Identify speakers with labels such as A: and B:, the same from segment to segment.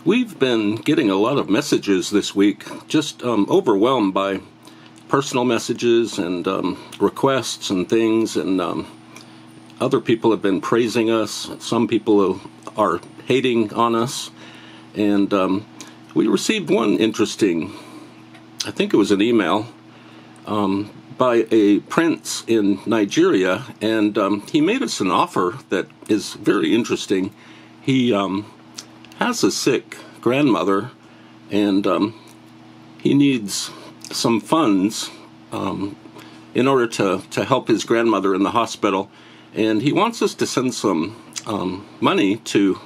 A: We've been getting a lot of messages this week, just overwhelmed by personal messages and requests and things, and other people have been praising us. Some people are hating on us, and we received one interesting, I think it was an email, by a prince in Nigeria, and he made us an offer that is very interesting. He has a sick grandmother, and he needs some funds in order to help his grandmother in the hospital, and he wants us to send some money to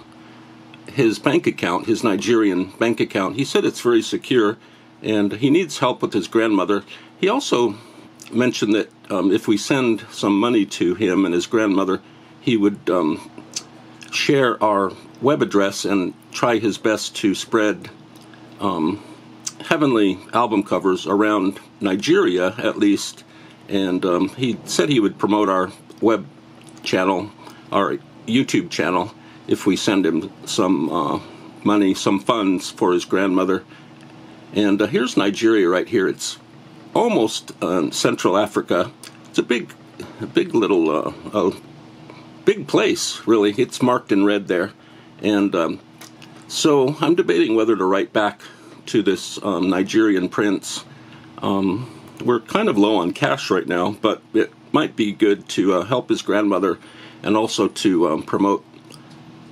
A: his bank account, his Nigerian bank account. He said it's very secure, and he needs help with his grandmother. He also mentioned that if we send some money to him and his grandmother, he would share our web address and try his best to spread heavenly album covers around Nigeria, at least. And he said he would promote our web channel, our YouTube channel, if we send him some money, some funds for his grandmother. And here's Nigeria right here. It's almost Central Africa. It's a big little big place, really. It's marked in red there. And so I'm debating whether to write back to this Nigerian prince. We're kind of low on cash right now, but it might be good to help his grandmother and also to promote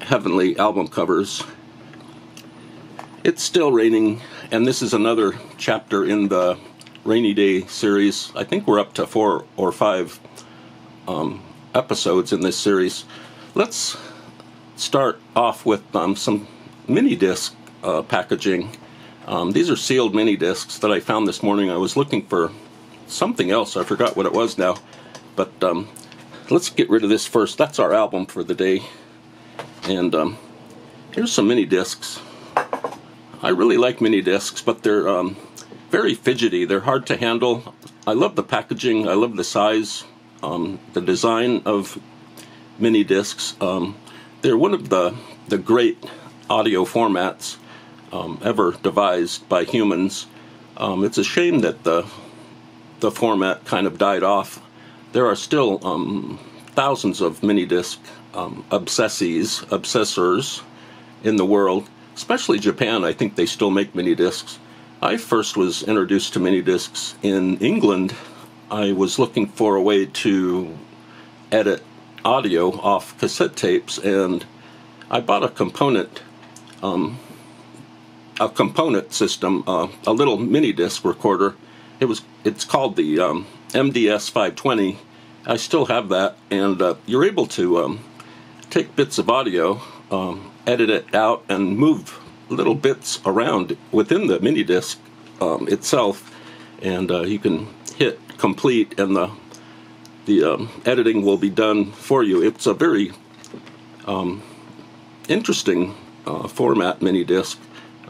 A: heavenly album covers. It's still raining, and this is another chapter in the Rainy Day series. I think we're up to 4 or 5 episodes in this series. Let's start off with some mini disc packaging. These are sealed mini discs that I found this morning. I was looking for something else. I forgot what it was now. But let's get rid of this first. That's our album for the day. And here's some mini discs. I really like mini discs, but they're very fidgety. They're hard to handle. I love the packaging. I love the size, the design of mini discs. They're one of the great audio formats ever devised by humans. It's a shame that the format kind of died off. There are still thousands of mini disc obsessors in the world, especially Japan. I think they still make mini discs. I first was introduced to mini discs in England. I was looking for a way to edit audio off cassette tapes, and I bought a component system, a little mini disc recorder. It's called the MDS 520. I still have that, and you're able to take bits of audio, edit it out, and move little bits around within the mini disc itself, and you can hit complete, and the editing will be done for you. It's a very interesting format, mini disc.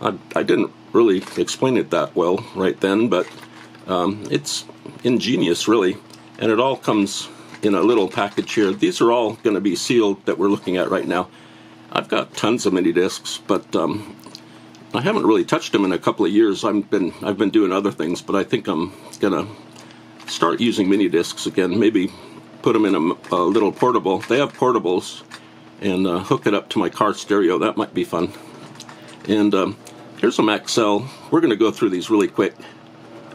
A: I didn't really explain it that well right then, but it's ingenious, really, and it all comes in a little package here. These are all going to be sealed that we're looking at right now. I've got tons of mini discs, but I haven't really touched them in a couple of years. I've been doing other things, but I think I'm gonna start using mini discs again. Maybe put them in a little portable. They have portables, and hook it up to my car stereo. That might be fun. And here's some Maxell. We're gonna go through these really quick.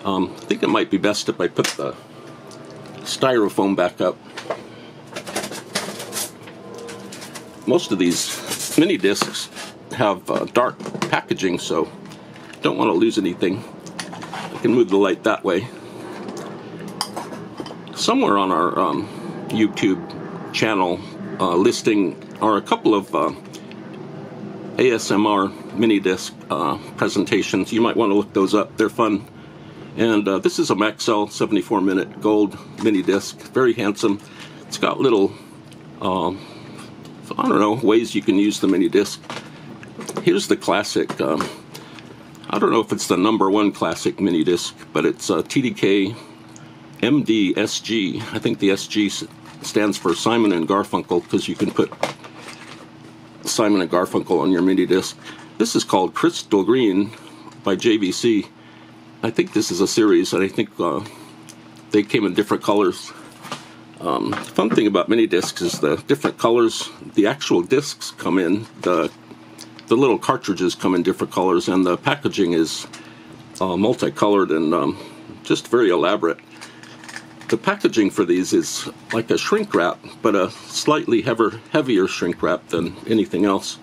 A: I think it might be best if I put the styrofoam back up. Most of these mini discs have dark packaging, so don't want to lose anything. I can move the light that way. Somewhere on our YouTube channel listing are a couple of ASMR mini disc presentations. You might want to look those up. They're fun. And this is a Maxell 74-minute gold mini disc. Very handsome. It's got little I don't know, ways you can use the mini disc. Here's the classic. I don't know if it's the #1 classic mini disc, but it's TDK MDSG. I think the SG stands for Simon and Garfunkel, because you can put Simon and Garfunkel on your mini disc. This is called Crystal Green by JVC. I think this is a series, and I think they came in different colors. The fun thing about mini discs is the different colors. The actual discs come in, the little cartridges come in different colors, and the packaging is multicolored and just very elaborate. The packaging for these is like a shrink wrap, but a slightly heavier shrink wrap than anything else.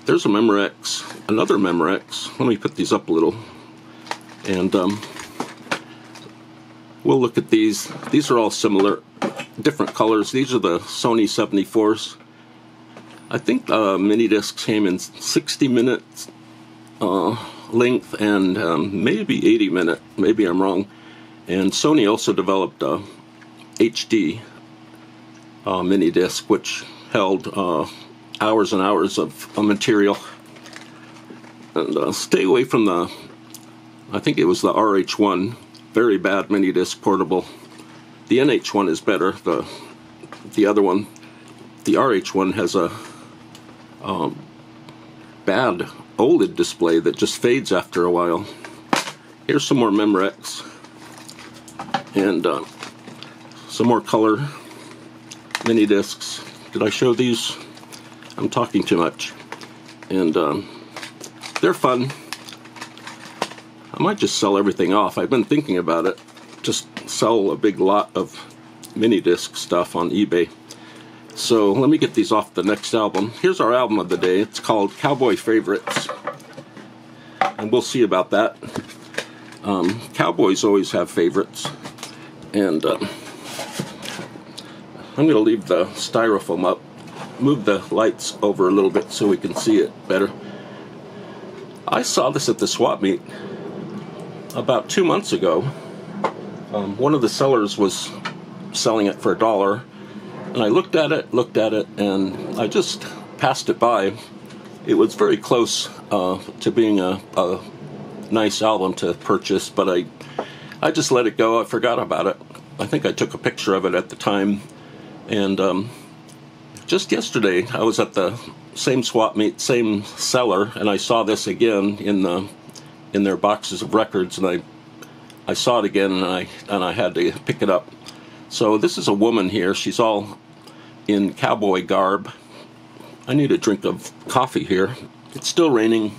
A: There's a Memorex, another Memorex. Let me put these up a little, and we'll look at these. These are all similar, different colors. These are the Sony 74s. I think mini discs came in 60-minute length and maybe 80-minute. Maybe I'm wrong. And Sony also developed a HD mini disc, which held hours and hours of material. And stay away from the, I think it was the RH1, very bad mini disc portable. The NH1 is better. The other one, the RH1, has a bad OLED display that just fades after a while. Here's some more Memorex, and some more color mini discs. Did I show these? I'm talking too much. And they're fun. I might just sell everything off. I've been thinking about it. Just sell a big lot of mini disc stuff on eBay. So let me get these off the next album. Here's our album of the day. It's called Cowboy Favorites. And we'll see about that. Cowboys always have favorites. And I'm going to leave the styrofoam up. Move the lights over a little bit so we can see it better. I saw this at the swap meet about 2 months ago. One of the sellers was selling it for $1, and I looked at it, and I just passed it by. It was very close to being a nice album to purchase, but I just let it go. I forgot about it. I think I took a picture of it at the time, and just yesterday I was at the same swap meet, same seller, and I saw this again in their boxes of records, and I saw it again, and I had to pick it up. So this is a woman here. She's all in cowboy garb. I need a drink of coffee here. It's still raining.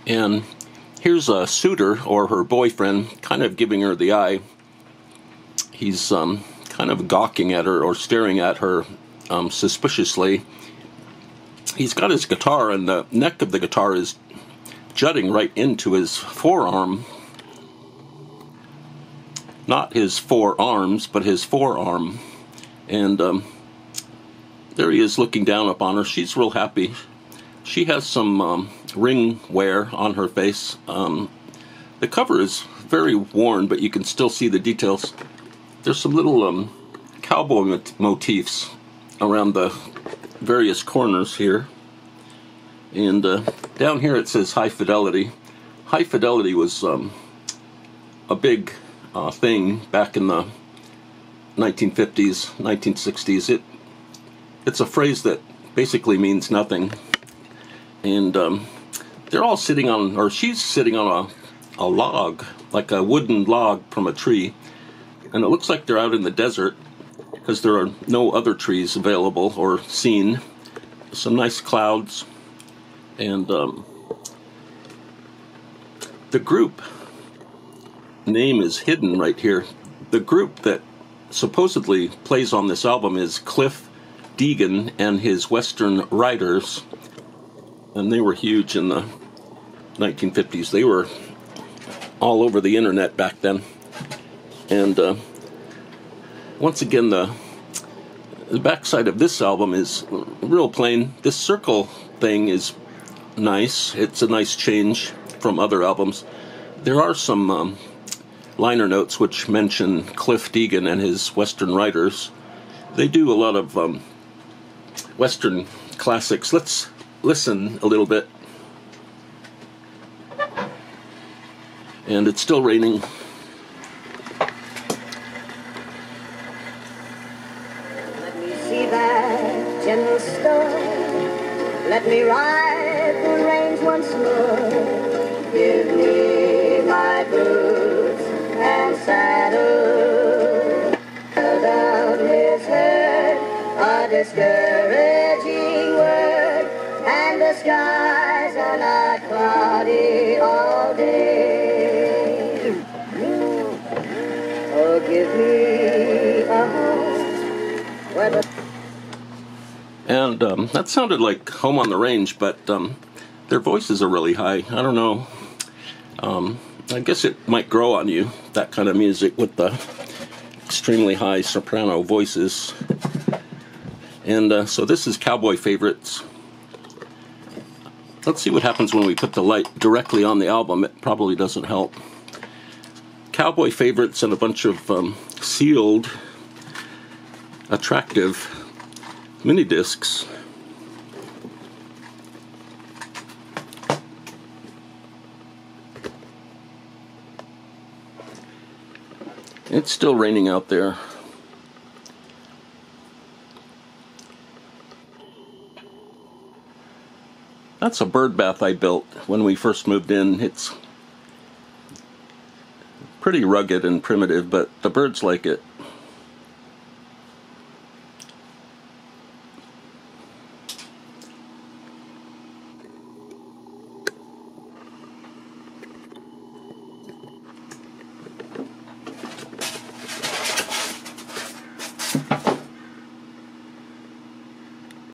A: And here's a suitor, or her boyfriend, kind of giving her the eye. He's kind of gawking at her or staring at her suspiciously. He's got his guitar, and the neck of the guitar is jutting right into his forearm. Not his forearms, but his forearm. And there he is looking down upon her. She's real happy. She has some ring wear on her face. The cover is very worn, but you can still see the details. There's some little cowboy motifs around the various corners here. And down here it says High Fidelity. High Fidelity was a big thing back in the 1950s, 1960s. It's a phrase that basically means nothing. And they're all sitting on, or she's sitting on a log, like a wooden log from a tree. And it looks like they're out in the desert because there are no other trees available or seen. Some nice clouds. And the group name is hidden right here. The group that supposedly plays on this album is Cliff Deegan and his Western Riders. And they were huge in the 1950s. They were all over the internet back then. And once again, the backside of this album is real plain. This circle thing is nice. It's a nice change from other albums. There are some liner notes which mention Cliff Deegan and his Western Riders. They do a lot of Western classics. Let's listen a little bit. And it's still raining.
B: Let me see that in the store. Let me ride the range once more. Give me my boots and saddle. Down his head, a discouraging word, and the skies are not cloudy all day. Oh, give me a home where the...
A: And that sounded like Home on the Range, but their voices are really high. I don't know. I guess it might grow on you, that kind of music with the extremely high soprano voices. And so this is Cowboy Favorites. Let's see what happens when we put the light directly on the album. It probably doesn't help. Cowboy Favorites and a bunch of sealed, attractive mini discs. It's still raining out there. That's a bird bath I built when we first moved in. It's pretty rugged and primitive, but the birds like it.